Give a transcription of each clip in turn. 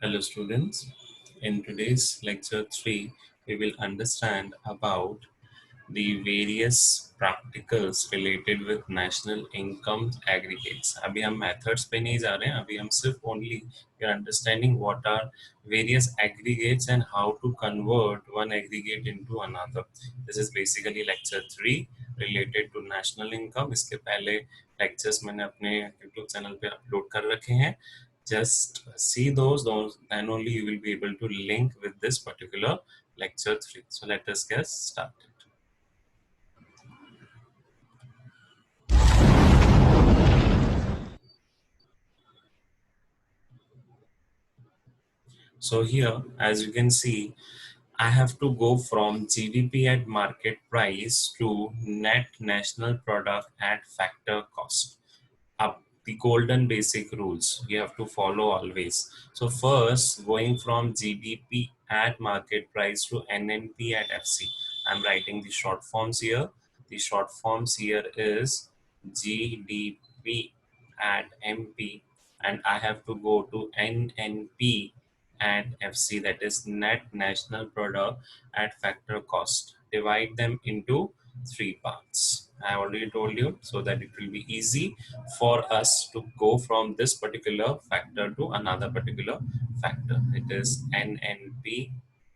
Hello students, in today's lecture 3 we will understand about the various practicals related with national income aggregates. अभी हम methods पे नहीं जा रहे हैं, अभी हम सिर्फ only we are understanding what are various aggregates and how to convert one aggregate into another. This is basically lecture 3 related to national income. इसके पहले lectures मैंने अपने YouTube channel पे upload कर रखे हैं. Just see those, then only you will be able to link with this particular lecture 3. So let us get started. So here, as you can see, I have to go from GDP at market price to net national product at factor cost. Up the golden basic rules you have to follow always. So first, going from GDP at market price to NNP at FC. I'm writing the short forms here. The short forms here is GDP at MP, and I have to go to NNP at FC, that is net national product at factor cost. Divide them into three parts. I already told you, so that it will be easy for us to go from this particular factor to another particular factor. It is NNP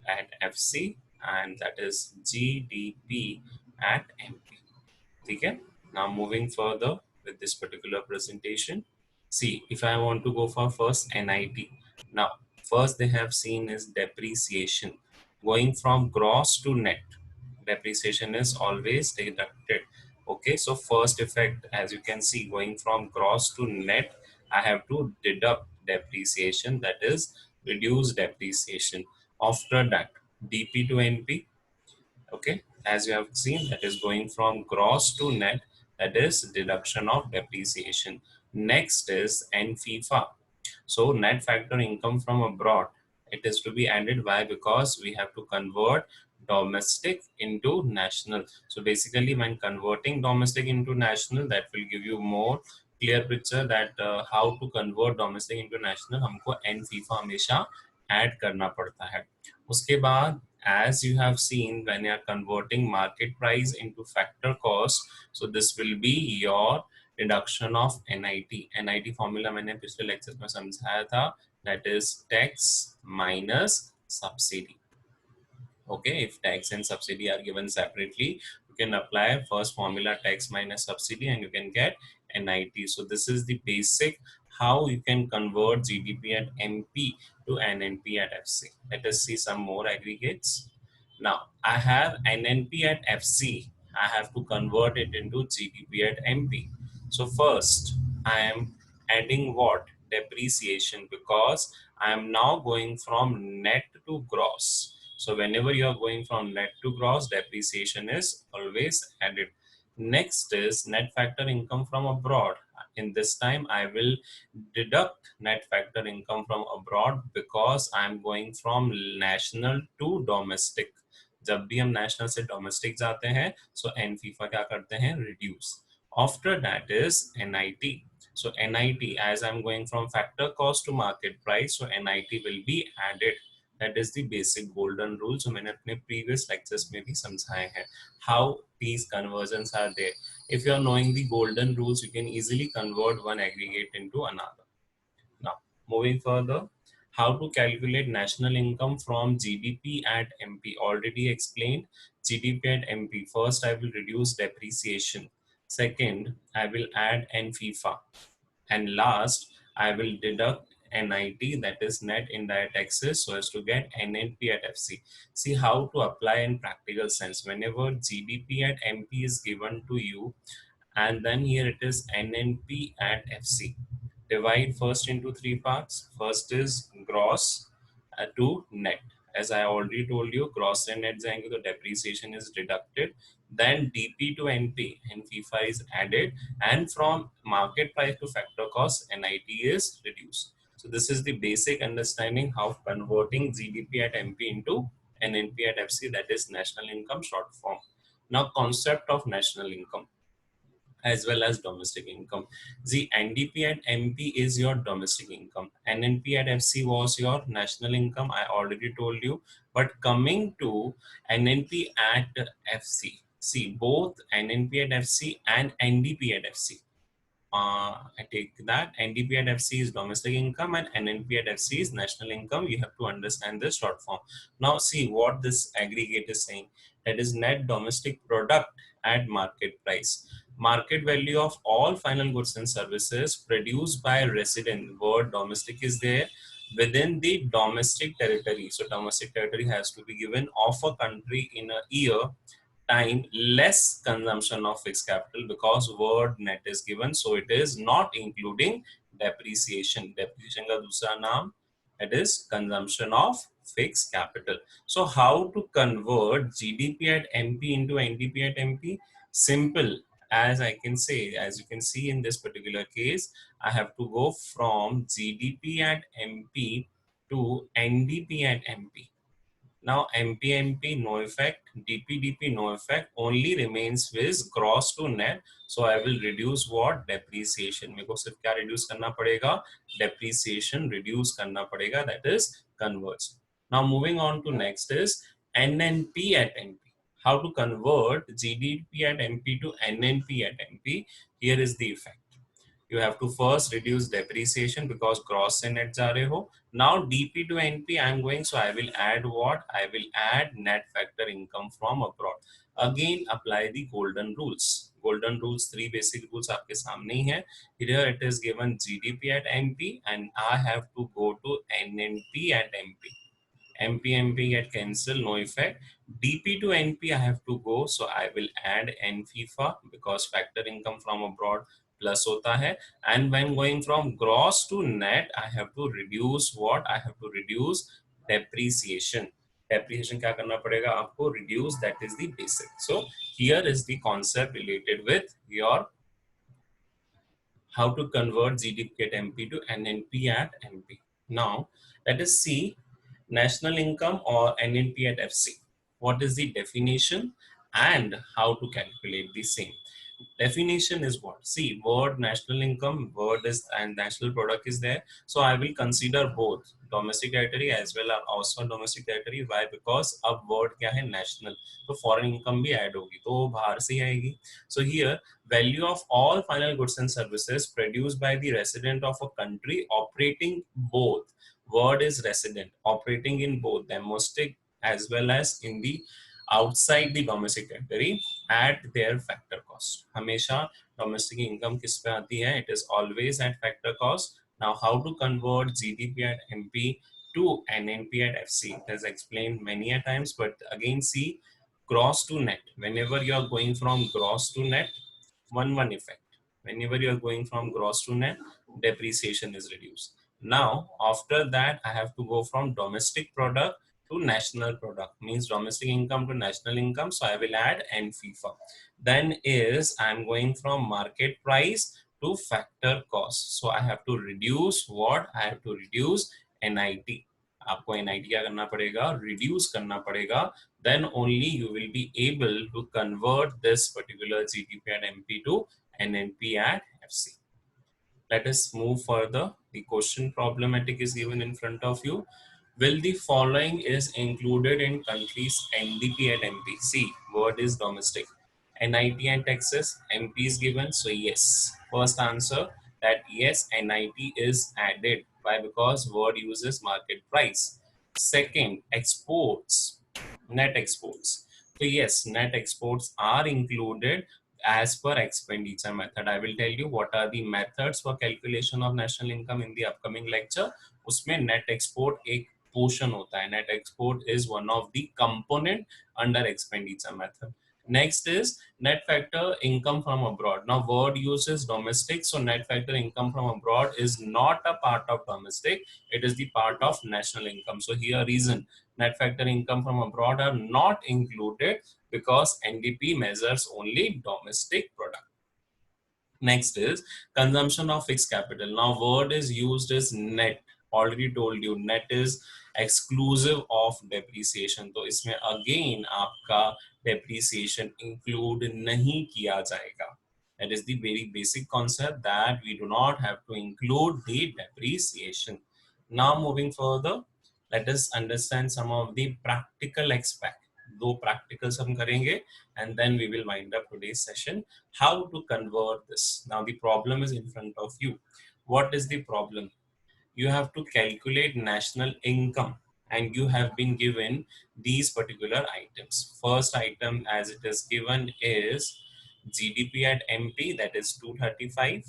at FC, and that is GDP at MP. Okay? Now moving further with this particular presentation. See, if I want to go for first NIT. Now, first they have seen is depreciation. Going from gross to net. Depreciation is always deducted. Okay, so first effect, as you can see, going from gross to net, I have to deduct depreciation, that is reduce depreciation. After that, DP to NP. Okay, as you have seen, that is going from gross to net, that is deduction of depreciation. Next is NFIFA. So net factor income from abroad, it is to be added. Why? Because we have to convert domestic into national. So basically when converting domestic into national, that will give you more clear picture that how to convert domestic into national. हमको NFIFA हमेशा add करना पड़ता है. उसके बाद, as you have seen, when you are converting market price into factor cost, so this will be your reduction of NIT. NIT formula मैंने पिछले lecture में समझाया था, that is tax minus subsidy. Okay, if tax and subsidy are given separately, you can apply first formula tax minus subsidy and you can get NIT. So this is the basic how you can convert GDP at MP to NNP at FC. Let us see some more aggregates. Now I have NNP at FC. I have to convert it into GDP at MP. So first I am adding what? Depreciation, because I am now going from net to gross. So whenever you are going from net to gross, depreciation is always added. Next is net factor income from abroad. In this time, I will deduct net factor income from abroad because I am going from national to domestic. जब भी हम national से domestic जाते हैं, so NFIFA क्या करते हैं? Reduce. After that is NIT. So NIT, as I'm going from factor cost to market price, so NIT will be added. That is the basic golden rule. So मैंने अपने previous lectures में भी समझाए हैं how these conversions are there. If you are knowing the golden rules, you can easily convert one aggregate into another. Now, moving further, how to calculate national income from GDP at MP. Already explained GDP at MP. First, I will reduce depreciation. Second, I will add NFIFA. And last, I will deduct NIT, that is net indirect taxes, so as to get NNP at FC. See how to apply in practical sense. Whenever GDP at MP is given to you, and then here it is NNP at FC. Divide first into three parts. First is gross to net. As I already told you, gross and net जाएंगे तो depreciation is deducted. Then DP to NP and FIFA is added, and from market price to factor cost, NIT is reduced. So this is the basic understanding how converting GDP at MP into NNP at FC, that is national income short form. Now concept of national income. as well as domestic income. The NDP at MP is your domestic income. NNP at FC was your national income. I already told you. But coming to NNP at FC, see both NNP at FC and NDP at FC. I take that NDP at FC is domestic income and NNP at FC is national income. You have to understand this short form. Now see what this aggregate is saying. That is net domestic product at market price. Market value of all final goods and services produced by a resident. Word domestic is there within the domestic territory. So domestic territory has to be given of a country in a year time less consumption of fixed capital, because word net is given, so it is not including depreciation का दूसरा नाम, it is consumption of fixed capital. So how to convert GDP at MP into NDP at MP? Simple, as I can say, as you can see in this particular case, I have to go from GDP at MP to NDP at MP. Now MP no effect, DP no effect, only remains with gross to net. So I will reduce what? Depreciation. मेरे को सिर्फ क्या reduce करना पड़ेगा? Depreciation reduce करना पड़ेगा, that is converts. Now moving on to next is NNP at MP. How to convert GDP at MP to NNP at MP? Here is the effect. You have to first reduce depreciation because gross से net जा रहे हो. Now DP to NP I am going, so I will add what? I will add net factor income from abroad. Again apply the golden rules. Golden rules, three basic rules आपके सामने ही है. Here it is given GDP at MP and I have to go to NNP at MP. MP get cancelled, no effect. DP to NP I have to go, so I will add NFIFA because factor income from abroad plus hota hai. And when going from gross to net, I have to reduce what? I have to reduce depreciation. Depreciation क्या करना पड़ेगा आपको? Reduce, that is the basic. So here is the concept related with your how to convert GDP at MP to NNP at MP. Now let us see national income or NNP at FC. What is the definition and how to calculate the same? Definition is what? See, word national income, word is and national product is there. So I will consider both domestic territory as well as also domestic territory. Why? Because अब word क्या है? National. तो foreign income भी add होगी, तो बाहर से ही आएगी. So here value of all final goods and services produced by the resident of a country operating both. Word is resident, operating in both domestic as well as in the outside the domestic territory at their factor cost. हमेशा domestic income किस पे आती है? It is always at factor cost. Now how to convert GDP at MP to NNP at FC? It is explained many a times, but again see gross to net. Whenever you are going from gross to net, one effect. Whenever you are going from gross to net, depreciation is reduced. Now after that I have to go from domestic product to national product, means domestic income to national income, so I will add NFIFA. Then is I am going from market price to factor cost, so I have to reduce what? I have to reduce NIT. आपको NIT क्या करना पड़ेगा? Reduce करना पड़ेगा. Then only you will be able to convert this particular GDP at MP to NNP at FC. Let us move further. The question problematic is given in front of you. Will the following is included in countries NDP and MP? See, word is domestic. NIT and taxes, MP is given. So yes, first answer that yes, NIT is added. Why? Because word uses market price. Second, exports, net exports. So yes, net exports are included as per expenditure method. I will tell you what are the methods for calculation of national income in the upcoming lecture. उसमें net export एक portion होता है. Net export is one of the component under expenditure method. Next is net factor income from abroad. Now word uses domestic, so net factor income from abroad is not a part of domestic, it is the part of national income. So here reason net factor income from abroad are not included because NDP measures only domestic product. Next is consumption of fixed capital. Now word is used as net. Already told you net is exclusive of depreciation. तो इसमें again आपका depreciation include नहीं किया जाएगा. That is the very basic concept, that we do not have to include the depreciation. Now moving further, let us understand some of the practical aspect. दो practicals हम करेंगे and then we will wind up today's session. How to convert this? Now the problem is in front of you. What is the problem? You have to calculate national income and you have been given these particular items. First item as it is given is GDP at MP, that is 235.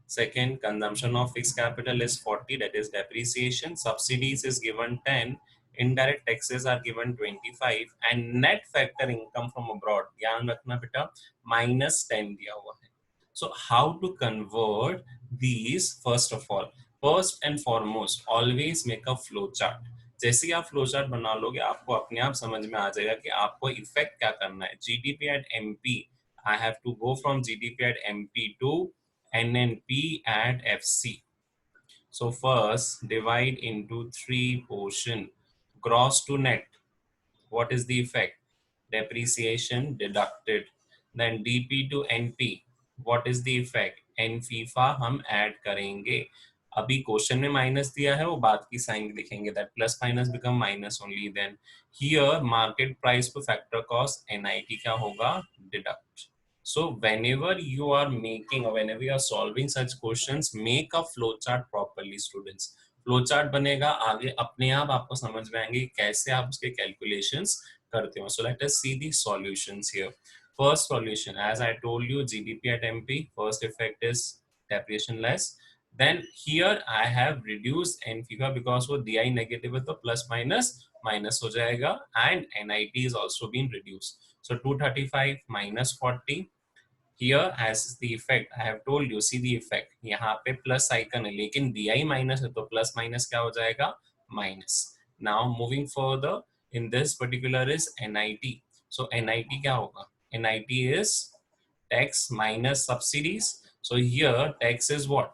Second, consumption of fixed capital is 40, that is depreciation. Subsidies is given 10. Indirect taxes are given 25. And net factor income from abroad, ध्यान रखना बेटा, -10 दिया हुआ है. So how to convert these? First of all, first and foremost, always make a flow chart. जैसे ही आप flow chart बना लोगे आपको अपने आप समझ में आ जाएगा कि आपको इफेक्ट क्या करना है. GDP at MP, I have to go from GDP at MP to NNP at FC. So first divide into three portion. Gross to net. What is the effect? Depreciation deducted. Then DP to NP. What is the effect? N FIFA हम add करेंगे. अभी question में minus दिया है, वो बात की sign लिखेंगे, that plus minus become minus only. Then here market price to factor cost NIT क्या होगा? Deduct. So whenever you are making or whenever you are solving such questions, make a flow chart properly, students. Flow chart बनेगा, आगे अपने आप आपको समझ में आएंगे कैसे आप उसके कैलकुलेशंस करते हो. So let us see the solutions here. First solution, as I told you, GDP at MP, first effect is depreciation less. Then here I have reduced N FIFA because वो DI negative है तो plus minus minus हो जाएगा, and NIT is also been reduced. So 235 minus 40. Here as the effect I have told you, see the effect, यहाँ पे plus icon है लेकिन DI minus है तो प्लस माइनस क्या हो जाएगा? Minus. Now moving further, in this particular is NIT. So NIT क्या होगा? NIT is tax minus subsidies. So here tax is what?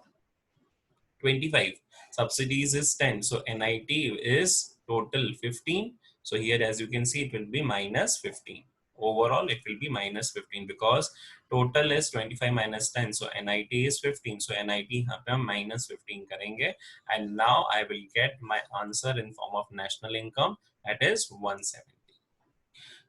25. Subsidies is 10. So NIT is total 15. So here as you can see it will be minus 15. Overall it will be minus 15 because total is 25 minus 10. So NIT is 15. So NIT यहाँ पे हम minus 15 करेंगे. And now I will get my answer in form of national income, that is 170.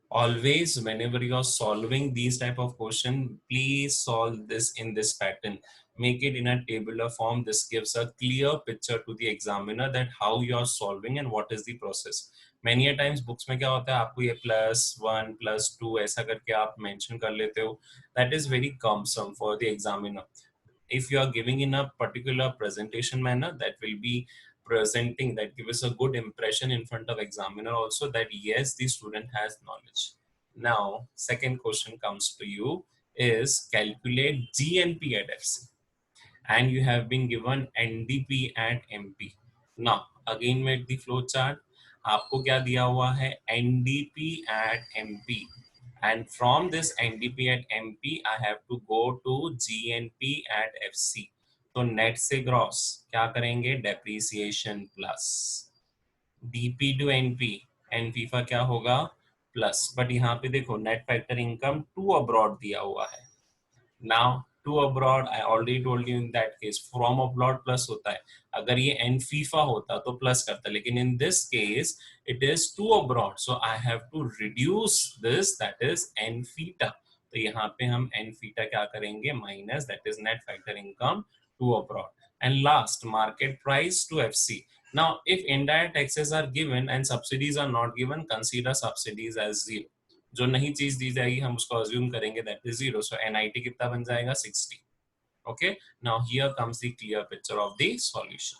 Always whenever you are solving these type of question, please solve this in this pattern. Make it in a tabular form. This gives a clear picture to the examiner that how you are solving and what is the process. Many a times books में क्या होता है, आपको ये +1 +2 ऐसा करके आप mention कर लेते हो. That is very cumbersome for the examiner. If you are giving in a particular presentation manner, that will be presenting, that gives a good impression in front of examiner also that yes, the student has knowledge. Now second question comes to you is calculate GNP at FC and you have been given NDP at MP. Now again make the flow chart. आपको क्या दिया हुआ है? NDP at MP, and from this NDP at MP I have to go to GNP at FC. तो net से gross क्या करेंगे? Depreciation plus DP to NP, NFIA क्या होगा? प्लस. बट यहाँ पे देखो net factor income to abroad दिया हुआ है. Now to abroad, I already told you in that case from abroad plus होता है. अगर ये n FIFA होता तो plus करता, लेकिन in this case it is to abroad, so I have to reduce this, that is n theta. तो यहाँ पे हम n theta क्या करेंगे? minus, that is net factor income to abroad. And last, market price to FC. Now if indirect taxes are given and subsidies are not given, consider subsidies as 0. जो नहीं चीज दी जाएगी हम उसको अज्यूम करेंगे, that is 0. So NIT कितना बन जाएगा? 60. Okay, now here comes the clear picture of the solution.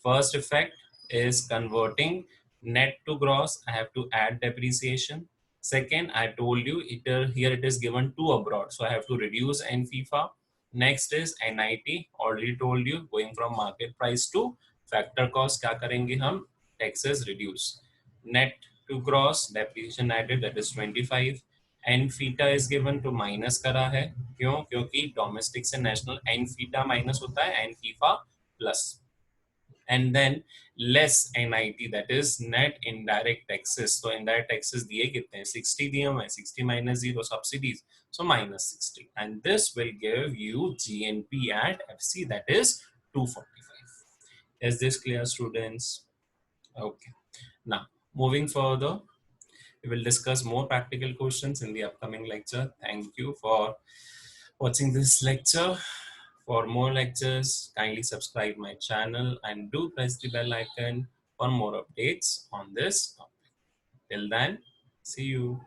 First effect is converting net to gross. I have to add depreciation. Second, I told you here it is given to abroad, so I have to reduce N FIFA. Next is NIT, already told you, going from market price to factor cost क्या करेंगे हम? Taxes reduce. Net to gross, depreciation added, that is 25. N theta is given to minus करा है. क्यों? क्योंकि domestic से national N theta minus होता है N FIFA plus. and then less NIT, that is net indirect taxes. So indirect taxes दिए कितने हैं? 60 दिए हुए हैं, 60 minus 0 subsidies, so minus 60, and this will give you GNP at FC, that is 245. Is this clear, students? Okay. Now moving further, we will discuss more practical questions in the upcoming lecture. Thank you for watching this lecture. For more lectures, kindly subscribe my channel and do press the bell icon for more updates on this topic. Till then, see you.